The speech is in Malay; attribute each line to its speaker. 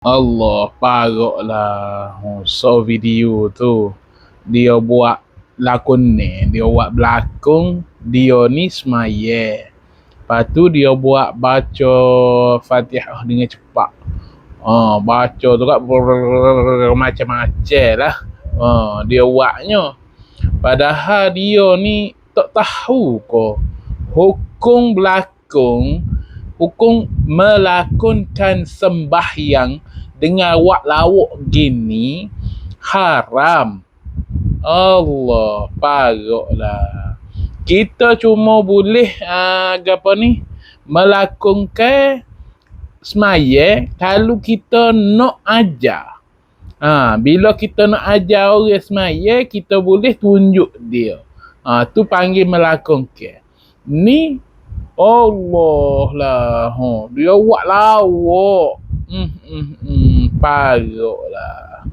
Speaker 1: Allah, paroklah. So video tu dia buat lakon ni, dia buat belakang, dia ni semaya. Lepas tu dia buat baca Fatihah dengan cepat. Baca tu kat macam-macam lah. Dia buatnya. Padahal dia ni tak tahu ko hukum belakang, hukum melakonkan sembahyang dengan awak lawak gini haram. Allah, paroklah. Kita cuma boleh apa ni, melakonkan semaya kalau kita nak ajar. Bila kita nak ajar orang semaya, kita boleh tunjuk dia. Tu panggil melakonkan. Ni Allah lah. Dia buat lawak. Paroklah.